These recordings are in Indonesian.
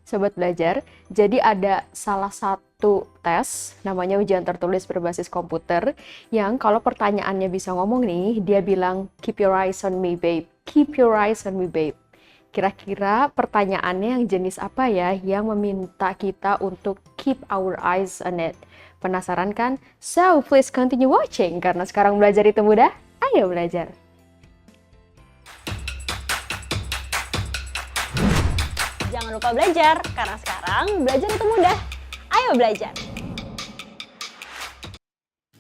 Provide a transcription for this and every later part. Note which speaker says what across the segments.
Speaker 1: Sobat Belajar, jadi ada salah satu tes, namanya ujian tertulis berbasis komputer, yang kalau pertanyaannya bisa ngomong nih, dia bilang, keep your eyes on me, babe. Keep your eyes on me, babe. Kira-kira pertanyaannya yang jenis apa ya yang meminta kita untuk keep our eyes on it? Penasaran kan? So, please continue watching, karena sekarang belajar itu mudah. Ayo belajar!
Speaker 2: Jangan lupa belajar, karena sekarang belajar itu mudah. Ayo belajar!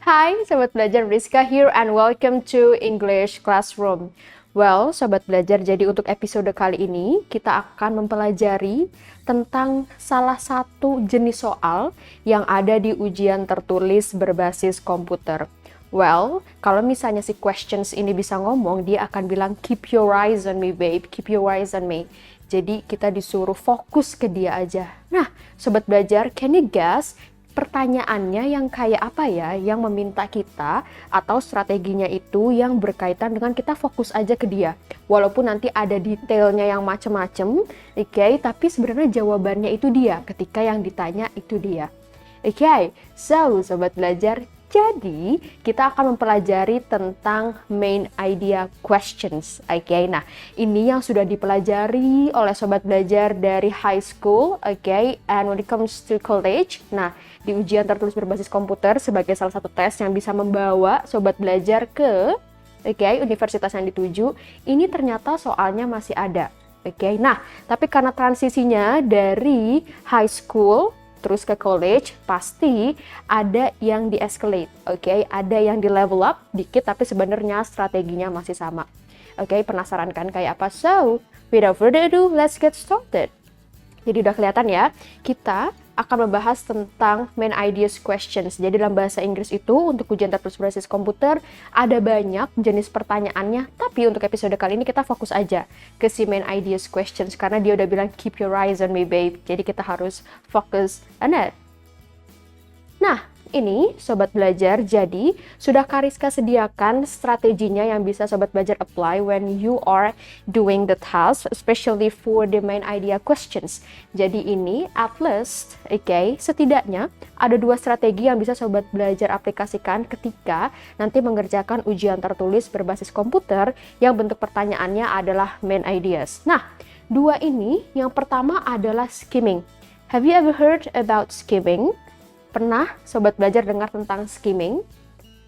Speaker 1: Hai Sobat Belajar, Rizka here and welcome to English Classroom. Well, Sobat Belajar, jadi untuk episode kali ini kita akan mempelajari tentang salah satu jenis soal yang ada di ujian tertulis berbasis komputer. Well, kalau misalnya si questions ini bisa ngomong, dia akan bilang, keep your eyes on me, babe, keep your eyes on me. Jadi kita disuruh fokus ke dia aja. Nah, Sobat Belajar, can you guess pertanyaannya yang kayak apa ya yang meminta kita atau strateginya itu yang berkaitan dengan kita fokus aja ke dia. Walaupun nanti ada detailnya yang macem-macem, oke, tapi sebenarnya jawabannya itu dia ketika yang ditanya itu dia. Oke, so Sobat Belajar, jadi kita akan mempelajari tentang main idea questions. Oke, nah ini yang sudah dipelajari oleh Sobat Belajar dari high school, oke, and when it comes to college, nah di ujian tertulis berbasis komputer sebagai salah satu tes yang bisa membawa Sobat Belajar ke universitas yang dituju, ini ternyata soalnya masih ada. Oke, nah tapi karena transisinya dari high school terus ke college, pasti ada yang di-escalate, oke? Ada yang di-level up dikit, tapi sebenarnya strateginya masih sama. Oke, penasaran kan kayak apa? So, without further ado, let's get started. Jadi udah kelihatan ya, kita akan membahas tentang main ideas questions. Jadi dalam bahasa Inggris itu, untuk ujian tertulis berbasis komputer, ada banyak jenis pertanyaannya, tapi untuk episode kali ini kita fokus aja ke si main ideas questions, karena dia udah bilang, keep your eyes on me, babe. Jadi kita harus fokus on it. Nah, ini Sobat Belajar, jadi sudah Kariska sediakan strateginya yang bisa Sobat Belajar apply when you are doing the task, especially for the main idea questions. Jadi ini at least, setidaknya ada 2 strategi yang bisa Sobat Belajar aplikasikan ketika nanti mengerjakan ujian tertulis berbasis komputer yang bentuk pertanyaannya adalah main ideas. Nah, 2 ini, yang pertama adalah skimming. Have you ever heard about skimming? Pernah Sobat Belajar dengar tentang skimming?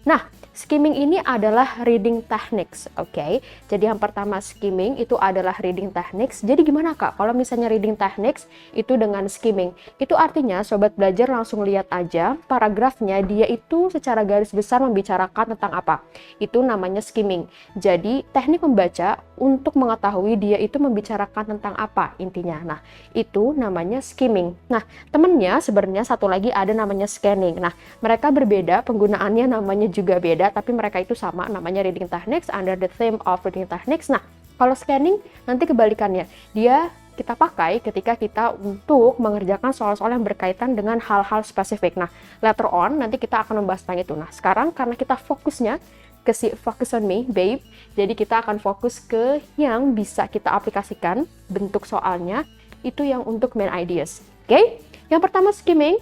Speaker 1: Nah, skimming ini adalah reading techniques, oke? Jadi yang pertama skimming itu adalah reading techniques. Jadi gimana Kak kalau misalnya reading techniques itu dengan skimming? Itu artinya Sobat Belajar langsung lihat aja paragrafnya, dia itu secara garis besar membicarakan tentang apa. Itu namanya skimming. Jadi teknik membaca untuk mengetahui dia itu membicarakan tentang apa intinya. Nah, itu namanya skimming. Nah, temennya sebenarnya satu lagi ada namanya scanning. Nah, mereka berbeda, penggunaannya namanya juga beda, tapi mereka itu sama, namanya reading techniques under the theme of reading techniques. Nah, kalau scanning nanti kebalikannya. Dia kita pakai ketika kita untuk mengerjakan soal-soal yang berkaitan dengan hal-hal spesifik. Nah, later on nanti kita akan membahas tentang itu. Nah, sekarang karena kita fokusnya ke si focus on me, babe, jadi kita akan fokus ke yang bisa kita aplikasikan bentuk soalnya, itu yang untuk main ideas. Oke? Yang pertama skimming,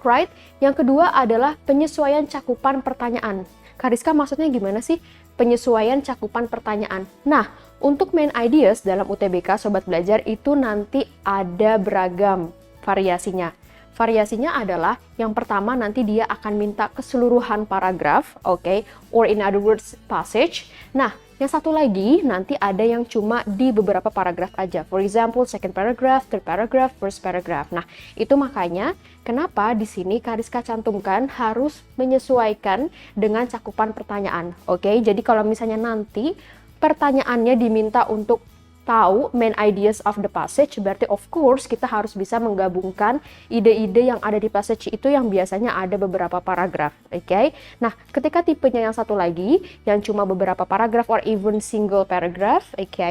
Speaker 1: right? Yang kedua adalah penyesuaian cakupan pertanyaan. Kariska, maksudnya gimana sih penyesuaian cakupan pertanyaan? Nah, untuk main ideas dalam UTBK Sobat Belajar itu nanti ada beragam variasinya. Variasinya adalah yang pertama nanti dia akan minta keseluruhan paragraf, oke, or in other words passage. Nah, yang satu lagi nanti ada yang cuma di beberapa paragraf aja. For example, second paragraph, third paragraph, first paragraph. Nah, itu makanya kenapa di sini Kariska cantumkan harus menyesuaikan dengan cakupan pertanyaan. Oke, jadi kalau misalnya nanti pertanyaannya diminta untuk tahu main ideas of the passage, berarti of course kita harus bisa menggabungkan ide-ide yang ada di passage itu yang biasanya ada beberapa paragraf, oke? Nah, ketika tipenya yang satu lagi, yang cuma beberapa paragraf or even single paragraph,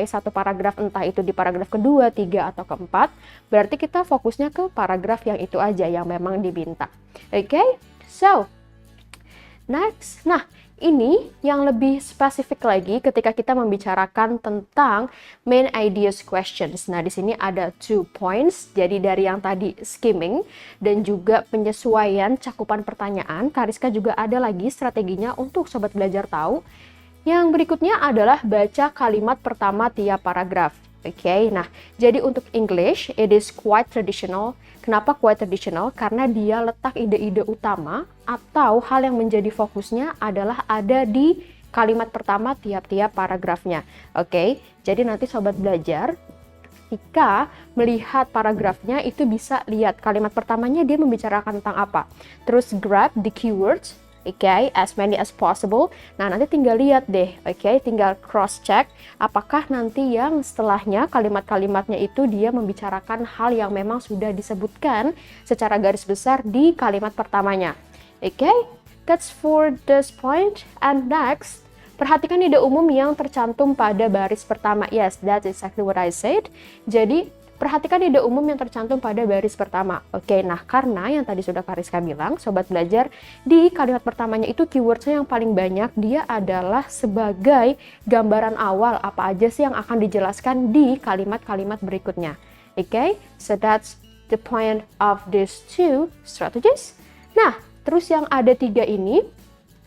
Speaker 1: satu paragraf entah itu di paragraf kedua, 3, atau keempat, berarti kita fokusnya ke paragraf yang itu aja yang memang diminta, oke? So, next, nah ini yang lebih spesifik lagi ketika kita membicarakan tentang main ideas questions. Nah, di sini ada 2 points. Jadi dari yang tadi skimming dan juga penyesuaian cakupan pertanyaan, Kariska juga ada lagi strateginya untuk sobat belajar tahu. Yang berikutnya adalah baca kalimat pertama tiap paragraf. Oke, nah jadi untuk English, it is quite traditional. Kenapa quite traditional? Karena dia letak ide-ide utama atau hal yang menjadi fokusnya adalah ada di kalimat pertama tiap-tiap paragrafnya. Oke, jadi nanti sobat belajar, ketika melihat paragrafnya itu bisa lihat kalimat pertamanya dia membicarakan tentang apa. Terus grab the keywords, okay, as many as possible. Nah, nanti tinggal lihat deh, okay, tinggal cross check apakah nanti yang setelahnya kalimat-kalimatnya itu dia membicarakan hal yang memang sudah disebutkan secara garis besar di kalimat pertamanya. Okay, that's for this point. And next, perhatikan ide umum yang tercantum pada baris pertama. Yes, that's exactly what I said. Jadi perhatikan ide umum yang tercantum pada baris pertama. Oke, nah karena yang tadi sudah Kariska bilang, sobat belajar, di kalimat pertamanya itu keywordsnya yang paling banyak, dia adalah sebagai gambaran awal apa aja sih yang akan dijelaskan di kalimat-kalimat berikutnya. Oke, so that's the point of these 2 strategies. Nah, terus yang ada 3 ini,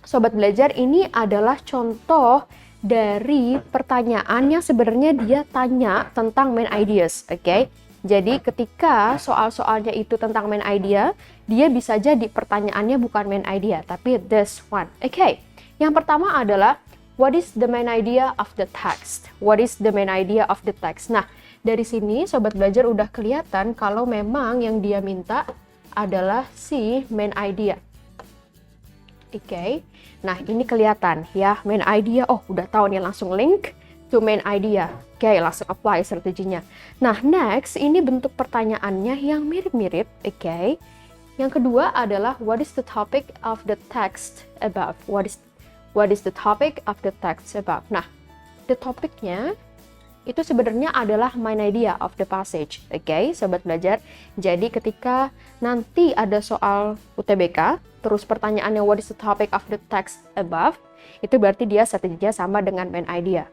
Speaker 1: sobat belajar, ini adalah contoh dari pertanyaan yang sebenarnya dia tanya tentang main ideas, oke? Jadi ketika soal-soalnya itu tentang main idea, dia bisa jadi pertanyaannya bukan main idea, tapi this one, oke? Yang pertama adalah, what is the main idea of the text? What is the main idea of the text? Nah, dari sini sobat belajar udah kelihatan kalau memang yang dia minta adalah si main idea. Oke, nah ini kelihatan ya, main idea, oh udah tahu nih langsung link to main idea. Oke, langsung apply strateginya. Nah, next, ini bentuk pertanyaannya yang mirip-mirip, oke. Yang kedua adalah, what is the topic of the text above? What is the topic of the text above? Nah, the topicnya itu sebenarnya adalah main idea of the passage, oke, sobat belajar. Jadi ketika nanti ada soal UTBK, terus pertanyaannya what is the topic of the text above, itu berarti dia strateginya sama dengan main idea.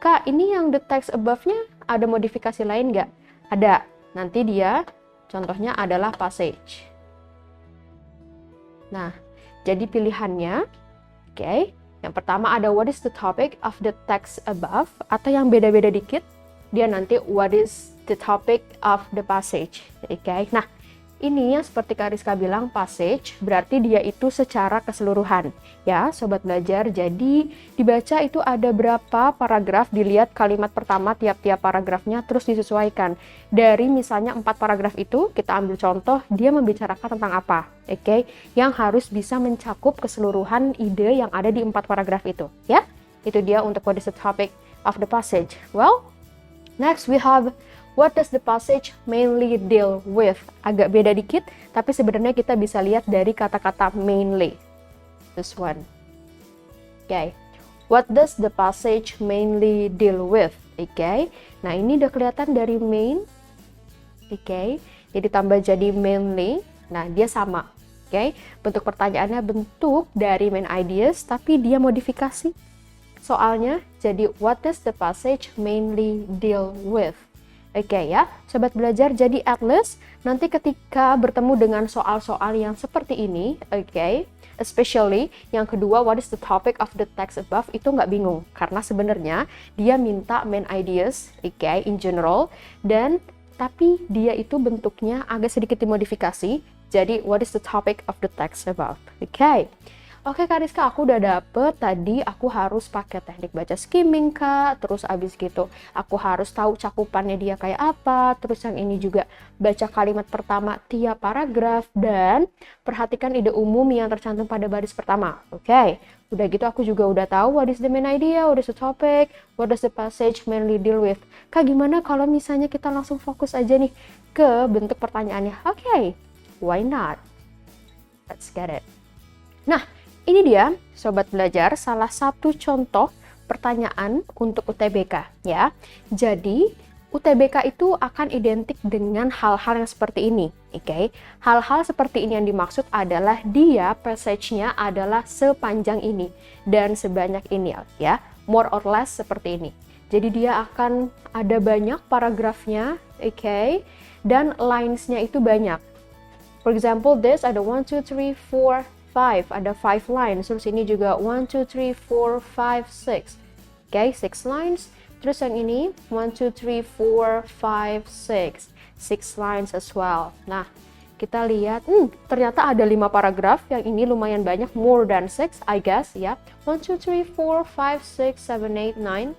Speaker 1: Kak, ini yang the text above-nya ada modifikasi lain nggak? Ada. Nanti dia contohnya adalah passage. Nah, jadi pilihannya, oke, yang pertama ada what is the topic of the text above, atau yang beda-beda dikit, dia nanti what is the topic of the passage. Oke, nah ini yang seperti Kariska bilang passage, berarti dia itu secara keseluruhan. Ya, sobat belajar, jadi dibaca itu ada berapa paragraf, dilihat kalimat pertama tiap-tiap paragrafnya, terus disesuaikan. Dari misalnya 4 paragraf itu, kita ambil contoh, dia membicarakan tentang apa. Oke, yang harus bisa mencakup keseluruhan ide yang ada di 4 paragraf itu. Ya, itu dia untuk what is the topic of the passage. Well, next we have what does the passage mainly deal with? Agak beda dikit, tapi sebenarnya kita bisa lihat dari kata-kata mainly. This one. Okay. What does the passage mainly deal with? Okay. Nah, ini udah kelihatan dari main. Okay. Jadi tambah jadi mainly. Nah, dia sama. Okay. Bentuk pertanyaannya bentuk dari main ideas, tapi dia modifikasi soalnya jadi what does the passage mainly deal with? Oke ya, sobat belajar, jadi at least nanti ketika bertemu dengan soal-soal yang seperti ini, oke, especially yang kedua, what is the topic of the text above, itu nggak bingung. Karena sebenarnya dia minta main ideas, oke, in general, dan tapi dia itu bentuknya agak sedikit dimodifikasi, jadi what is the topic of the text above, oke. Oke Kariska, aku udah dapet tadi aku harus pakai teknik baca skimming Kak, terus abis gitu aku harus tahu cakupannya dia kayak apa, terus yang ini juga baca kalimat pertama tiap paragraf, dan perhatikan ide umum yang tercantum pada baris pertama. Oke, udah gitu aku juga udah tahu what is the main idea, what is the topic, what does the passage mainly deal with. Kak, gimana kalau misalnya kita langsung fokus aja nih ke bentuk pertanyaannya? Oke, why not? Let's get it. Nah, ini dia, sobat belajar, salah satu contoh pertanyaan untuk UTBK ya. Jadi, UTBK itu akan identik dengan hal-hal yang seperti ini, oke? Hal-hal seperti ini yang dimaksud adalah dia passage-nya adalah sepanjang ini dan sebanyak ini, ya. More or less seperti ini. Jadi dia akan ada banyak paragrafnya, oke? Dan lines-nya itu banyak. For example, this ada 1, 2, 3, 4, 5. Ada 5 lines. Terus ini juga 1, 2, 3, 4, 5, 6. Oke, 6 lines. Terus yang ini 1, 2, 3, 4, 5, 6. 6 lines as well. Nah, kita lihat, ternyata ada 5 paragraf. Yang ini lumayan banyak, more than 6, I guess, ya. 1, 2, 3, 4, 5, 6, 7, 8, 9.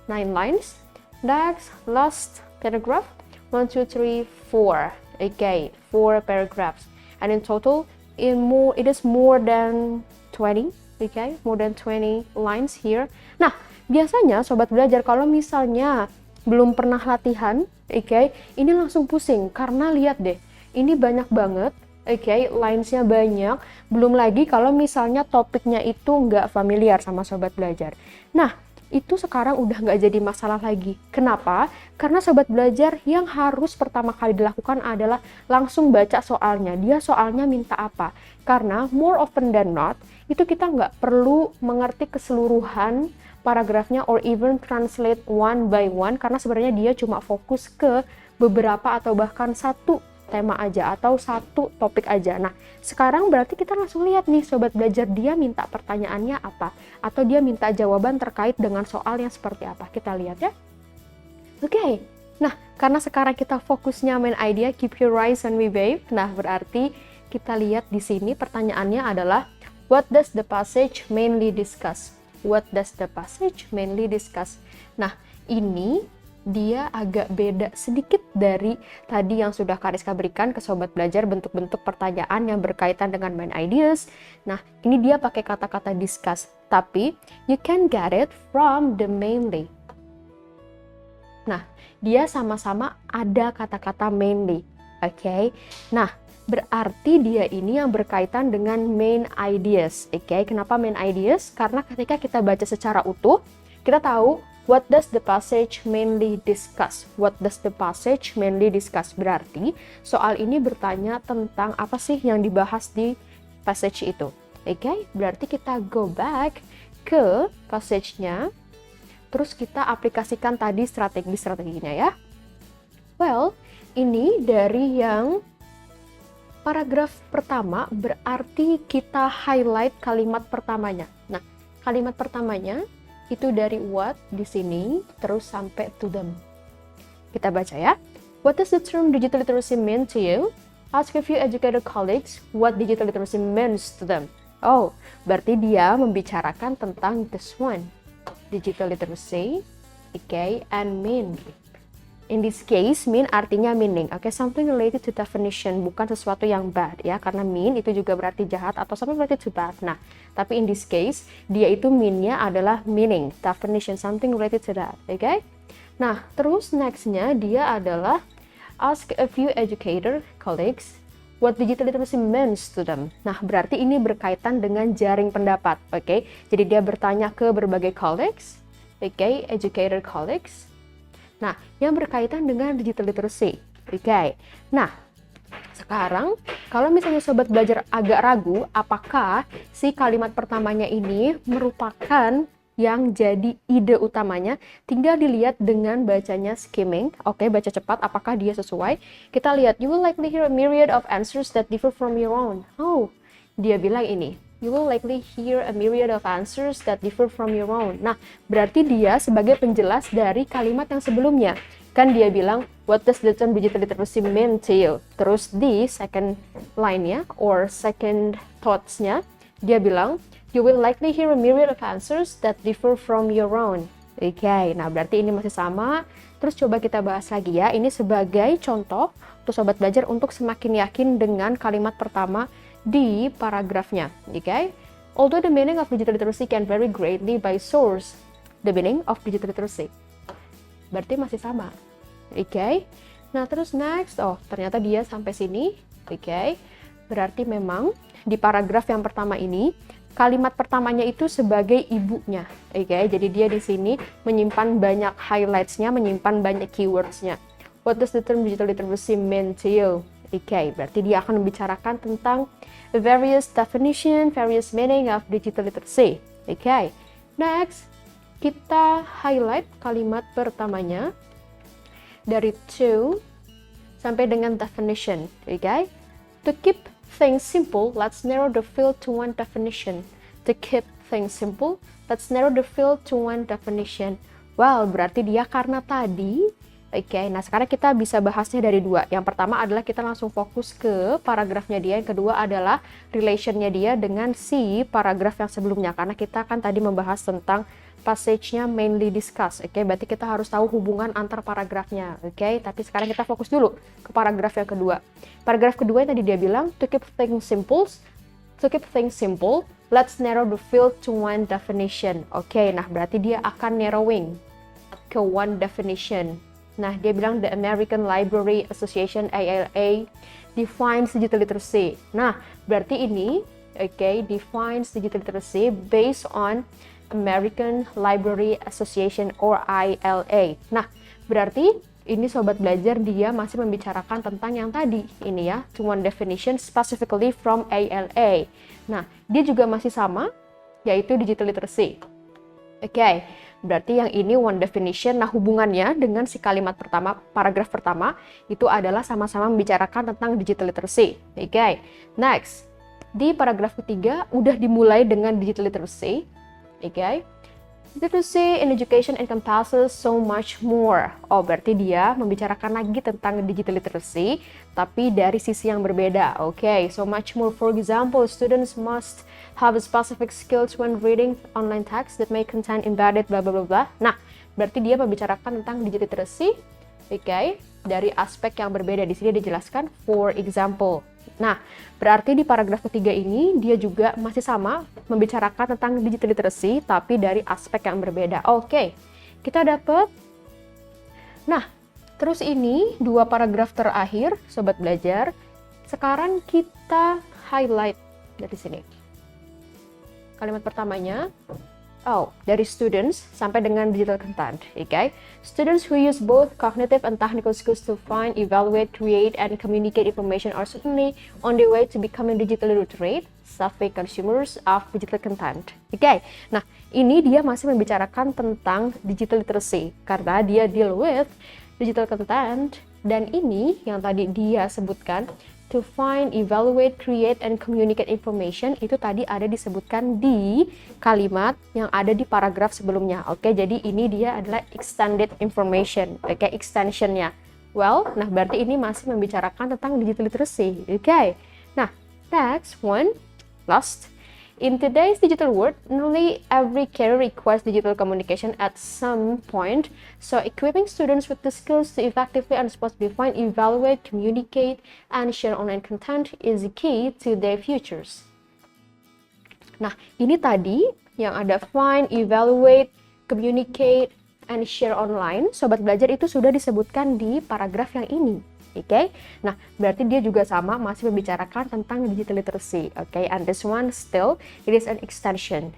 Speaker 1: 9 lines. Next, last paragraph. 1, 2, 3, 4. Okay, 4 paragraphs. And in total, it is more than 20. Okay, more than 20 lines here. Nah, biasanya sobat belajar kalau misalnya belum pernah latihan, okay, ini langsung pusing karena lihat deh, ini banyak banget, okay, linesnya banyak, belum lagi kalau misalnya topiknya itu nggak familiar sama sobat belajar. Nah, itu sekarang udah nggak jadi masalah lagi. Kenapa? Karena sobat belajar yang harus pertama kali dilakukan adalah langsung baca soalnya. Dia soalnya minta apa? Karena more often than not, itu kita nggak perlu mengerti keseluruhan paragrafnya or even translate one by one, karena sebenarnya dia cuma fokus ke beberapa atau bahkan satu tema aja atau satu topik aja. Nah, sekarang berarti kita langsung lihat nih sobat belajar, dia minta pertanyaannya apa atau dia minta jawaban terkait dengan soal yang seperti apa. Kita lihat ya. Oke. Nah, karena sekarang kita fokusnya main idea, keep your eyes on me babe. Nah, berarti kita lihat di sini pertanyaannya adalah what does the passage mainly discuss? What does the passage mainly discuss? Nah, ini dia agak beda sedikit dari tadi yang sudah Kariska berikan ke sobat belajar, bentuk-bentuk pertanyaan yang berkaitan dengan main ideas. Nah, ini dia pakai kata-kata discuss, tapi you can get it from the mainly. Nah, dia sama-sama ada kata-kata mainly, oke? Nah, berarti dia ini yang berkaitan dengan main ideas, oke? Kenapa main ideas? Karena ketika kita baca secara utuh, kita tahu what does the passage mainly discuss? What does the passage mainly discuss? Berarti soal ini bertanya tentang apa sih yang dibahas di passage itu. Oke, berarti kita go back ke passage-nya, terus kita aplikasikan tadi strategi-strateginya ya. Well, ini dari yang paragraf pertama berarti kita highlight kalimat pertamanya. Nah, kalimat pertamanya itu dari what di sini terus sampai to them. Kita baca ya. What does the term digital literacy mean to you? Ask a few educated colleagues what digital literacy means to them. Oh, berarti dia membicarakan tentang this one. Digital literacy, okay, and mean. In this case, mean artinya meaning, okay, something related to definition, bukan sesuatu yang bad ya, karena mean itu juga berarti jahat atau something related to bad. Nah, tapi in this case, dia itu mean-nya adalah meaning, definition, something related to that, okay? Nah, terus next-nya dia adalah ask a few educator colleagues what digital literacy means to them. Nah, berarti ini berkaitan dengan jaring pendapat, okay? Jadi dia bertanya ke berbagai colleagues, okay, educator colleagues. Nah, yang berkaitan dengan digital literacy. Oke. Nah, sekarang kalau misalnya sobat belajar agak ragu apakah si kalimat pertamanya ini merupakan yang jadi ide utamanya, tinggal dilihat dengan bacanya skimming. Oke, baca cepat apakah dia sesuai. Kita lihat, you will likely hear a myriad of answers that differ from your own. Oh, dia bilang ini. You will likely hear a myriad of answers that differ from your own. Nah, berarti dia sebagai penjelas dari kalimat yang sebelumnya. Kan dia bilang, what does the term digital literacy mean to you? Terus di second line-nya, or second thoughts-nya, dia bilang, you will likely hear a myriad of answers that differ from your own. Oke, nah berarti ini masih sama. Terus coba kita bahas lagi ya. Ini sebagai contoh untuk sobat belajar untuk semakin yakin dengan kalimat pertama di paragrafnya, okay? Although the meaning of digital literacy can vary greatly by source, the meaning of digital literacy. Berarti masih sama, okay? Nah, terus next, oh ternyata dia sampai sini, okay? Berarti memang di paragraf yang pertama ini kalimat pertamanya itu sebagai ibunya. Oke, jadi dia di sini menyimpan banyak highlights-nya, menyimpan banyak keywords-nya. What does the term digital literacy mean to you? Oke, berarti dia akan membicarakan tentang various definition, various meaning of digital literacy. Oke, next kita highlight kalimat pertamanya dari to sampai dengan definition. Oke, to keep things simple, let's narrow the field to one definition. To keep things simple, let's narrow the field to one definition. Well, berarti dia karena tadi. Oke, nah sekarang kita bisa bahasnya dari dua. Yang pertama adalah kita langsung fokus ke paragrafnya dia. Yang kedua adalah relationnya dia dengan si paragraf yang sebelumnya. Karena kita kan tadi membahas tentang passage-nya mainly discuss. Oke, berarti kita harus tahu hubungan antar paragrafnya. Oke, tapi sekarang kita fokus dulu ke paragraf yang kedua. Paragraf kedua yang tadi dia bilang, to keep things simple, let's narrow the field to one definition. Oke, nah berarti dia akan narrowing ke one definition. Nah, dia bilang the American Library Association ALA defines digital literacy. Nah, berarti ini, defines digital literacy based on American Library Association or ILA. Nah, berarti ini sobat belajar dia masih membicarakan tentang yang tadi. Ini ya, to one definition specifically from ALA. Nah, dia juga masih sama, yaitu digital literacy. Oke, berarti yang ini one definition. Nah, hubungannya dengan si kalimat pertama, paragraf pertama, itu adalah sama-sama membicarakan tentang digital literacy. Oke, next. Di paragraf ketiga, udah dimulai dengan digital literacy. Okay. Literacy in education encompasses so much more. Oh, berarti dia membicarakan lagi tentang digital literacy, tapi dari sisi yang berbeda. Okay, so much more. For example, students must have specific skills when reading online text that may contain embedded blah blah blah blah. Nah, berarti dia membicarakan tentang digital literacy, dari aspek yang berbeda. Di sini dijelaskan for example. Nah, berarti di paragraf ketiga ini dia juga masih sama membicarakan tentang digital literacy tapi dari aspek yang berbeda. Oke, kita dapat. Nah, terus ini dua paragraf terakhir, sobat belajar. Sekarang kita highlight dari sini. Kalimat pertamanya, dari students sampai dengan digital content. Students who use both cognitive and technical skills to find, evaluate, create, and communicate information are certainly on their way to becoming digitally literate, savvy consumers of digital content. Nah ini dia masih membicarakan tentang digital literacy karena dia deal with digital content, dan ini yang tadi dia sebutkan to find, evaluate, create, and communicate information itu tadi ada disebutkan di kalimat yang ada di paragraf sebelumnya. Oke, jadi ini dia adalah extended information. Oke, extensionnya. Well, nah berarti ini masih membicarakan tentang digital literacy. Oke, nah next one, last. In today's digital world, nearly every career requires digital communication at some point. So equipping students with the skills to effectively and responsibly find, evaluate, communicate, and share online content is the key to their futures. Nah, ini tadi yang ada find, evaluate, communicate, and share online. Sobat belajar itu sudah disebutkan di paragraf yang ini. Nah berarti dia juga sama masih membicarakan tentang digital literacy. And this one still it is an extension.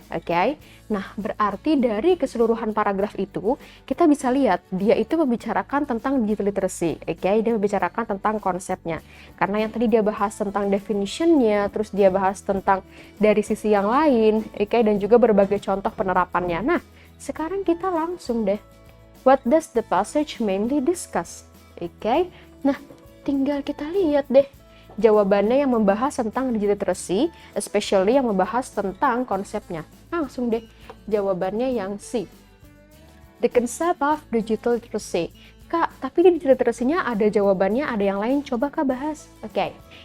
Speaker 1: Nah berarti dari keseluruhan paragraf itu kita bisa lihat dia itu membicarakan tentang digital literacy. Dia membicarakan tentang konsepnya. Karena yang tadi dia bahas tentang definitionnya, terus dia bahas tentang dari sisi yang lain, dan juga berbagai contoh penerapannya. Nah sekarang kita langsung deh. What does the passage mainly discuss? Nah, tinggal kita lihat deh jawabannya yang membahas tentang digital literacy, especially yang membahas tentang konsepnya. Langsung deh, jawabannya yang C. The concept of digital literacy. Kak, tapi di digital literacy-nya ada jawabannya, ada yang lain, coba Kak bahas.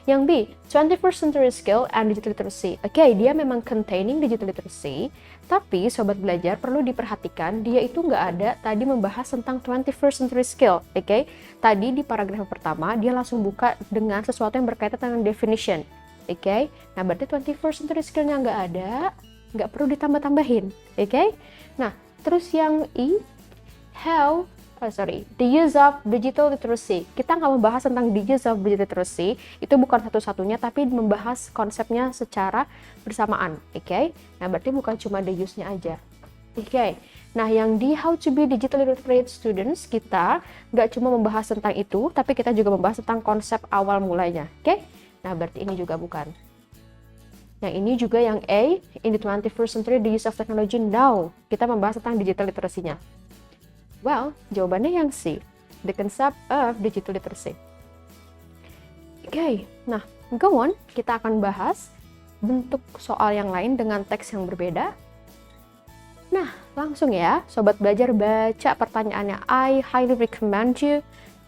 Speaker 1: Yang B, 21st century skill and digital literacy. Dia memang containing digital literacy, tapi sobat belajar perlu diperhatikan, dia itu nggak ada tadi membahas tentang 21st century skill. Tadi di paragraf pertama, dia langsung buka dengan sesuatu yang berkaitan dengan definition. Nah berarti 21st century skill-nya nggak ada, nggak perlu ditambah-tambahin. Nah, terus yang E, how the use of digital literacy. Kita nggak membahas tentang the use of digital literacy, itu bukan satu-satunya, tapi membahas konsepnya secara bersamaan, oke? Nah, berarti bukan cuma the use-nya aja, oke? Nah, yang di how to be digital literate students, kita nggak cuma membahas tentang itu, tapi kita juga membahas tentang konsep awal mulanya, oke? Nah, berarti ini juga bukan. Yang ini juga yang A, in the 21st century, the use of technology now. Kita membahas tentang digital literasinya. Well, jawabannya yang C, the concept of digital literacy. Oke, nah, go on, kita akan bahas bentuk soal yang lain dengan teks yang berbeda. Nah, langsung ya, sobat belajar baca pertanyaannya. I highly recommend you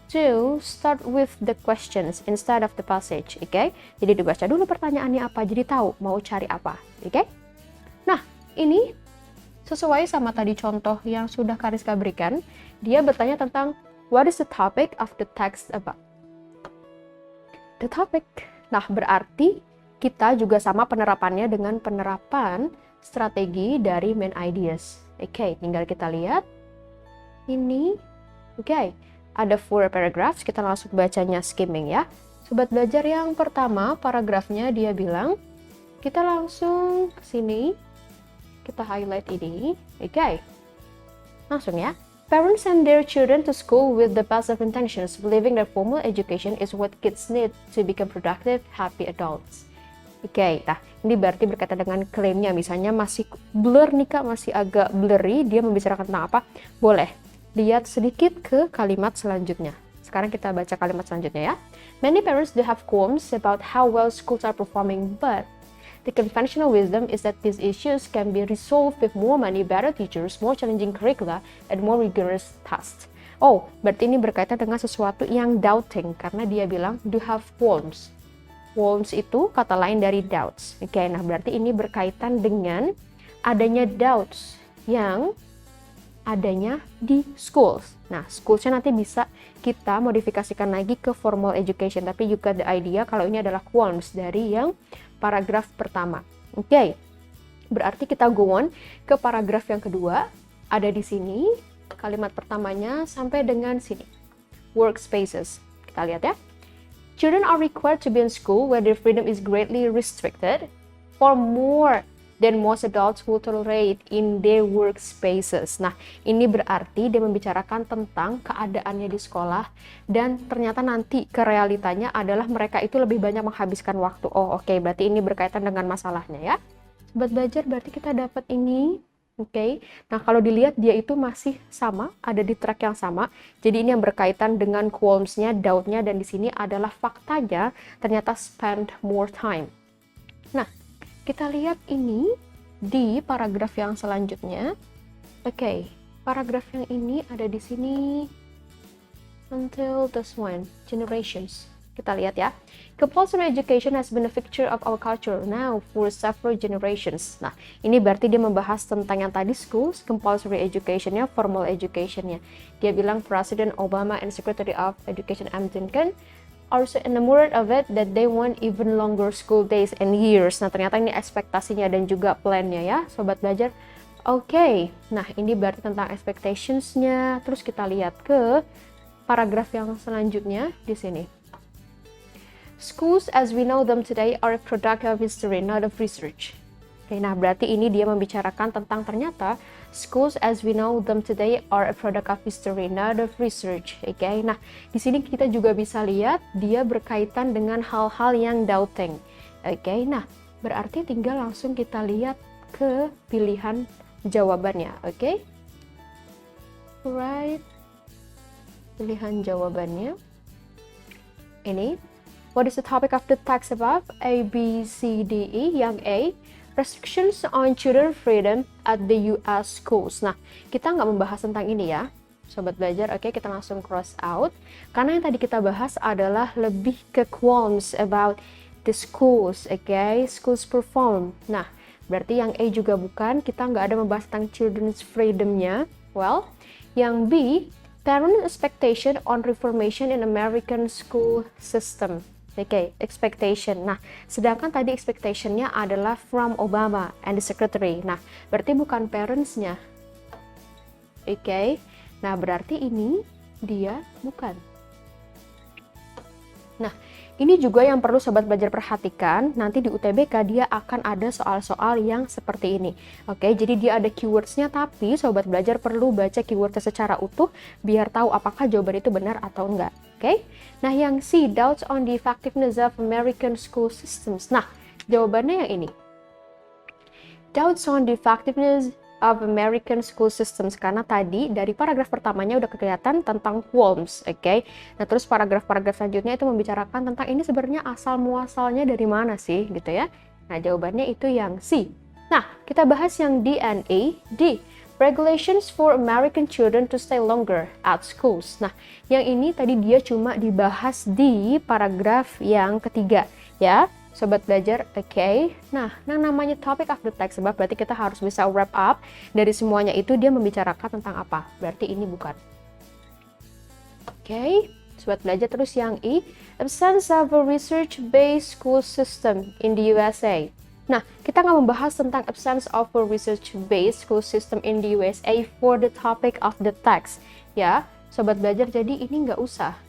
Speaker 1: to start with the questions instead of the passage, oke? Jadi dibaca dulu pertanyaannya apa, jadi tahu mau cari apa, oke? Nah, ini sesuai sama tadi contoh yang sudah Kariska berikan, dia bertanya tentang what is the topic of the text about? The topic. Nah, berarti kita juga sama penerapannya dengan penerapan strategi dari main ideas. Oke, tinggal kita lihat. Ini, oke, ada 4 paragraphs, kita langsung bacanya skimming ya. Sobat belajar yang pertama, paragrafnya dia bilang, kita langsung ke sini. Kita highlight ini, oke. Langsung ya. Parents send their children to school with the best of intentions, believing that formal education is what kids need to become productive, happy adults. Oke, nah ini berarti berkaitan dengan klaimnya, misalnya masih blur nih Kak, masih agak blurry, dia membicarakan tentang apa? Boleh, lihat sedikit ke kalimat selanjutnya. Sekarang kita baca kalimat selanjutnya ya. Many parents do have qualms about how well schools are performing, but the conventional wisdom is that these issues can be resolved with more money, better teachers, more challenging curricula, and more rigorous tests. Oh, berarti ini berkaitan dengan sesuatu yang doubting, karena dia bilang do have qualms. Qualms itu kata lain dari doubts. Oke, nah berarti ini berkaitan dengan adanya doubts yang adanya di schools. Nah, schools-nya nanti bisa kita modifikasikan lagi ke formal education, tapi juga the idea kalau ini adalah qualms dari yang paragraf pertama. Oke, berarti kita go on ke paragraf yang kedua. Ada di sini kalimat pertamanya sampai dengan sini. Workspaces. Kita lihat ya. Children are required to be in school where their freedom is greatly restricted for more than most adults will tolerate in their workspaces. Nah, ini berarti dia membicarakan tentang keadaannya di sekolah dan ternyata nanti ke realitanya adalah mereka itu lebih banyak menghabiskan waktu. Oh, oke, berarti ini berkaitan dengan masalahnya ya. Sobat belajar, berarti kita dapat ini. Oke. Nah, kalau dilihat dia itu masih sama, ada di track yang sama. Jadi ini yang berkaitan dengan qualms-nya, doubt-nya, dan di sini adalah faktanya ternyata spend more time. Nah, kita lihat ini di paragraf yang selanjutnya. Oke, paragraf yang ini ada di sini. Until this one, generations. Kita lihat ya. Compulsory education has been a feature of our culture now for several generations. Nah, ini berarti dia membahas tentang yang tadi schools, compulsory education-nya, formal education-nya. Dia bilang President Obama and Secretary of Education Amdinkan also enamored of it that they want even longer school days and years. Nah, ternyata ini ekspektasinya dan juga plan-nya ya, sobat belajar. Oke, nah ini berarti tentang expectations-nya. Terus kita lihat ke paragraf yang selanjutnya di sini. Schools as we know them today are a product of history, not of research. Oke, nah berarti ini dia membicarakan tentang ternyata schools as we know them today are a product of history, not of research. Oke, nah di sini kita juga bisa lihat dia berkaitan dengan hal-hal yang doubting. Oke, nah berarti tinggal langsung kita lihat ke pilihan jawabannya. Oke, right, pilihan jawabannya ini. What is the topic of the text above? A, B, C, D, E. Yang A, restrictions on children freedom at the US schools. Nah, kita nggak membahas tentang ini ya, sobat belajar. Oke, kita langsung cross out. Karena yang tadi kita bahas adalah lebih ke qualms about the schools. Oke, schools perform. Nah, berarti yang A juga bukan. Kita nggak ada membahas tentang children's freedom-nya. Well, yang B, parent expectation on reformation in American school system. Oke, expectation. Nah, sedangkan tadi expectation-nya adalah from Obama and the secretary. Nah, berarti bukan parents-nya. Oke. Nah, berarti ini dia bukan. Nah, ini juga yang perlu sobat belajar perhatikan. Nanti di UTBK dia akan ada soal-soal yang seperti ini. Oke, jadi dia ada keywords-nya, tapi sobat belajar perlu baca keyword-nya secara utuh biar tahu apakah jawaban itu benar atau enggak. Oke, nah yang C, doubts on the effectiveness of American school systems. Nah, jawabannya yang ini. Doubts on the effectiveness of American school systems, karena tadi dari paragraf pertamanya udah kelihatan tentang worms, oke? Nah, terus paragraf-paragraf selanjutnya itu membicarakan tentang ini sebenarnya asal muasalnya dari mana sih, gitu ya? Nah, jawabannya itu yang C. Nah, kita bahas yang D and A. D, regulations for American children to stay longer at schools. Nah, yang ini tadi dia cuma dibahas di paragraf yang ketiga, ya. Sobat belajar, oke. Nah, yang namanya topic of the text, sebab berarti kita harus bisa wrap up dari semuanya itu dia membicarakan tentang apa. Berarti ini bukan. Oke, sobat belajar terus yang E, absence of a research-based school system in the USA. Nah, kita nggak membahas tentang absence of a research-based school system in the USA for the topic of the text. Ya, sobat belajar, jadi ini nggak usah.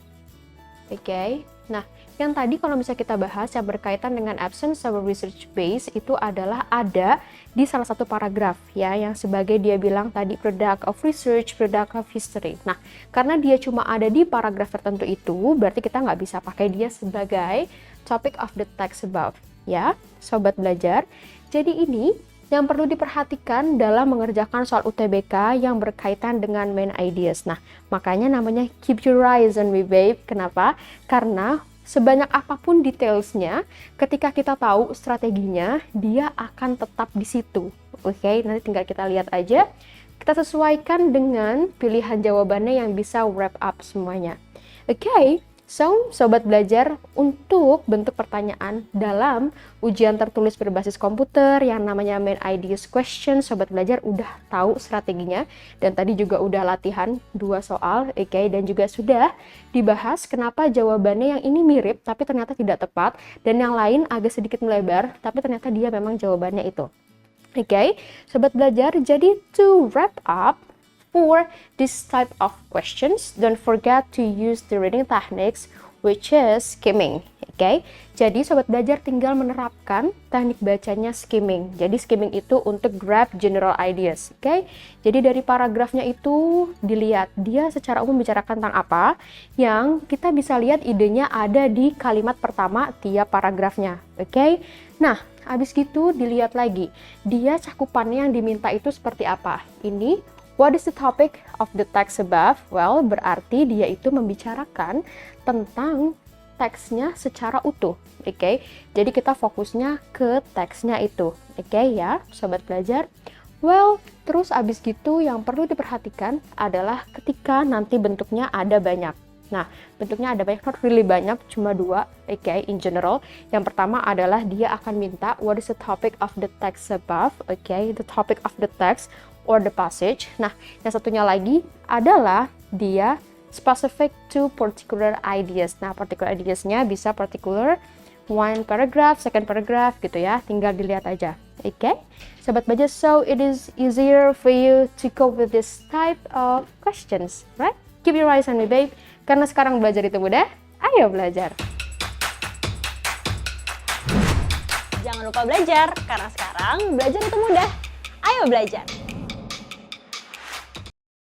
Speaker 1: Oke, nah yang tadi kalau misalnya kita bahas yang berkaitan dengan absence of research base itu adalah ada di salah satu paragraf ya, yang sebagai dia bilang tadi product of research, product of history. Nah, karena dia cuma ada di paragraf tertentu itu, berarti kita nggak bisa pakai dia sebagai topic of the text above ya, sobat belajar. Jadi ini yang perlu diperhatikan dalam mengerjakan soal UTBK yang berkaitan dengan main ideas. Nah, makanya namanya keep your eyes on me, babe. Kenapa? Karena sebanyak apapun detailsnya, ketika kita tahu strateginya, dia akan tetap di situ. Oke, nanti tinggal kita lihat aja. Kita sesuaikan dengan pilihan jawabannya yang bisa wrap up semuanya. Oke. So, sobat belajar, untuk bentuk pertanyaan dalam ujian tertulis berbasis komputer yang namanya main ideas question, sobat belajar udah tahu strateginya, dan tadi juga udah latihan 2 soal, oke, dan juga sudah dibahas kenapa jawabannya yang ini mirip tapi ternyata tidak tepat, dan yang lain agak sedikit melebar tapi ternyata dia memang jawabannya itu. Oke, sobat belajar, jadi to wrap up, for this type of questions, don't forget to use the reading techniques, which is skimming. Oke, jadi sobat belajar tinggal menerapkan teknik bacanya skimming. Jadi skimming itu untuk grab general ideas. Oke, jadi dari paragrafnya itu dilihat dia secara umum bicarakan tentang apa, yang kita bisa lihat idenya ada di kalimat pertama tiap paragrafnya. Oke, nah habis gitu dilihat lagi dia cakupannya yang diminta itu seperti apa. Ini what is the topic of the text above? Well, berarti dia itu membicarakan tentang teksnya secara utuh. Oke, jadi kita fokusnya ke teksnya itu. Oke ya, sobat belajar. Well, terus abis gitu yang perlu diperhatikan adalah ketika nanti bentuknya ada banyak. Nah, bentuknya ada banyak, not really banyak, cuma 2, oke, in general. Yang pertama adalah dia akan minta what is the topic of the text above, oke, the topic of the text or the passage. Nah, yang satunya lagi adalah dia specific to particular ideas. Nah, particular ideas-nya bisa particular one paragraph, second paragraph gitu ya. Tinggal dilihat aja. Oke, sobat belajar, so it is easier for you to cope with this type of questions, right? Keep your eyes on me, babe. Karena sekarang belajar itu mudah, ayo belajar.
Speaker 2: Jangan lupa belajar, karena sekarang belajar itu mudah. Ayo belajar.